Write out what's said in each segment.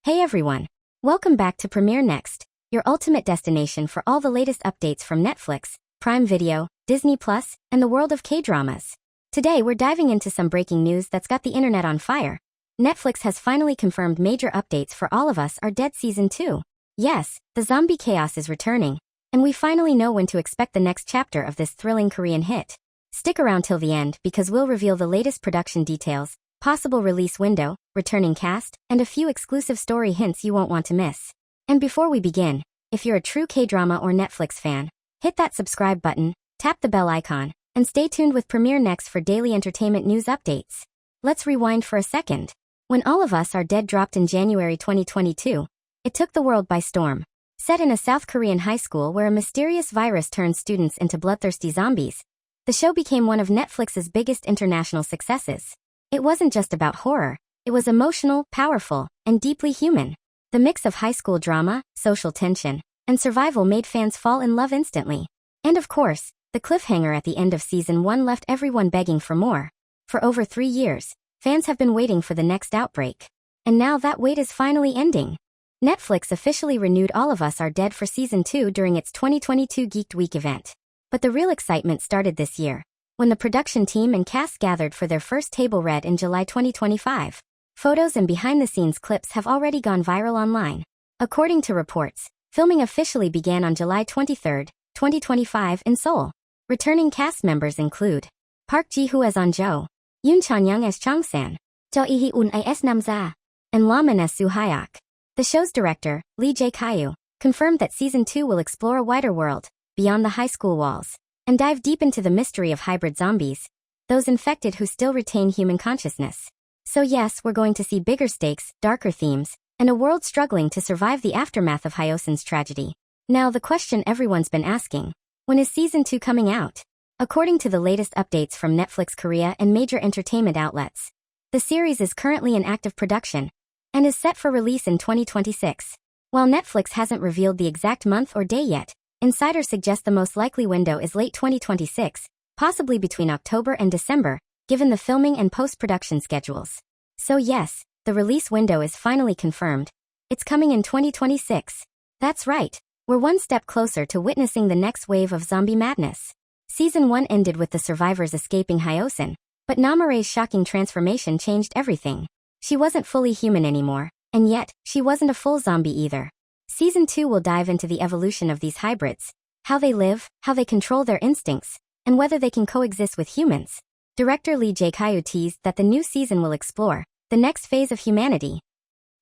Hey everyone! Welcome back to Premiere Next, your ultimate destination for all the latest updates from Netflix, Prime Video, Disney+, and the world of K-dramas. Today we're diving into some breaking news that's got the internet on fire. Netflix has finally confirmed major updates for All of Us Are Dead Season 2. Yes, the zombie chaos is returning, and we finally know when to expect the next chapter of this thrilling Korean hit. Stick around till the end because we'll reveal the latest production details, possible release window, returning cast, and a few exclusive story hints you won't want to miss. And before we begin, if you're a true K-drama or Netflix fan, hit that subscribe button, tap the bell icon, and stay tuned with Premiere Next for daily entertainment news updates. Let's rewind for a second. When All of Us Are Dead dropped in January 2022, it took the world by storm. Set in a South Korean high school where a mysterious virus turns students into bloodthirsty zombies, the show became one of Netflix's biggest international successes. It wasn't just about horror, it was emotional, powerful, and deeply human. The mix of high school drama, social tension, and survival made fans fall in love instantly. And of course, the cliffhanger at the end of Season 1 left everyone begging for more. For over 3 years, fans have been waiting for the next outbreak. And now that wait is finally ending. Netflix officially renewed All of Us Are Dead for Season 2 during its 2022 Geeked Week event. But the real excitement started this year, when the production team and cast gathered for their first table read in July 2025. Photos and behind-the-scenes clips have already gone viral online. According to reports, filming officially began on July 23, 2025 in Seoul. Returning cast members include Park Ji-hoo as An-jo, Yoon Chan-young as Chang-san, Jo Lee-hyun as Namza, and Lamin as Soo-hyuk. The show's director, Lee Jae-kyu, confirmed that Season 2 will explore a wider world, beyond the high school walls, and dive deep into the mystery of hybrid zombies, those infected who still retain human consciousness. So yes, we're going to see bigger stakes, darker themes, and a world struggling to survive the aftermath of Hyosan's tragedy. Now the question everyone's been asking, when is Season 2 coming out? According to the latest updates from Netflix Korea and major entertainment outlets, the series is currently in active production, and is set for release in 2026. While Netflix hasn't revealed the exact month or day yet, insiders suggest the most likely window is late 2026, possibly between October and December, given the filming and post-production schedules. So yes, the release window is finally confirmed. It's coming in 2026. That's right, we're one step closer to witnessing the next wave of zombie madness. Season 1 ended with the survivors escaping Hyosan, but Namare's shocking transformation changed everything. She wasn't fully human anymore, and yet, she wasn't a full zombie either. Season 2 will dive into the evolution of these hybrids, how they live, how they control their instincts, and whether they can coexist with humans. Director Lee Jae-kyu teased that the new season will explore the next phase of humanity.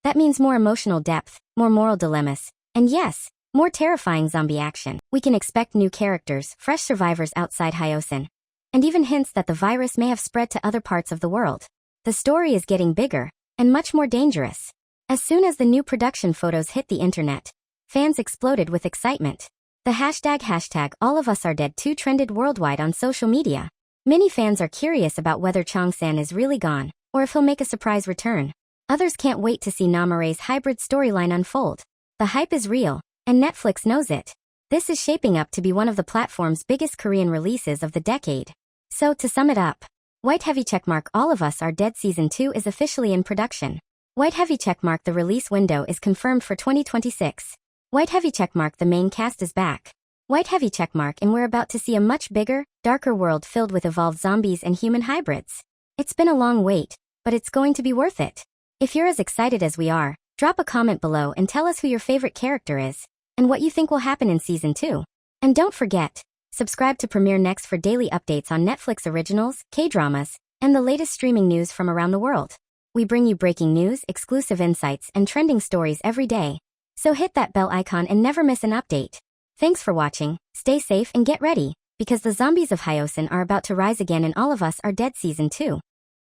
That means more emotional depth, more moral dilemmas, and yes, more terrifying zombie action. We can expect new characters, fresh survivors outside Hyosan, and even hints that the virus may have spread to other parts of the world. The story is getting bigger, and much more dangerous. As soon as the new production photos hit the internet, fans exploded with excitement. The hashtag All of Us Are Dead 2 trended worldwide on social media. Many fans are curious about whether Chang-san is really gone, or if he'll make a surprise return. Others can't wait to see Namare's hybrid storyline unfold. The hype is real, and Netflix knows it. This is shaping up to be one of the platform's biggest Korean releases of the decade. So to sum it up, white heavy checkmark All of Us Are Dead Season 2 is officially in production. White heavy checkmark the release window is confirmed for 2026. White heavy checkmark the main cast is back. White heavy checkmark and we're about to see a much bigger, darker world filled with evolved zombies and human hybrids. It's been a long wait, but it's going to be worth it. If you're as excited as we are, drop a comment below and tell us who your favorite character is, and what you think will happen in Season 2. And don't forget, subscribe to Premiere Next for daily updates on Netflix originals, K-dramas, and the latest streaming news from around the world. We bring you breaking news, exclusive insights, and trending stories every day. So hit that bell icon and never miss an update. Thanks for watching, stay safe and get ready, because the zombies of Hyosan are about to rise again and All of Us Are Dead Season 2.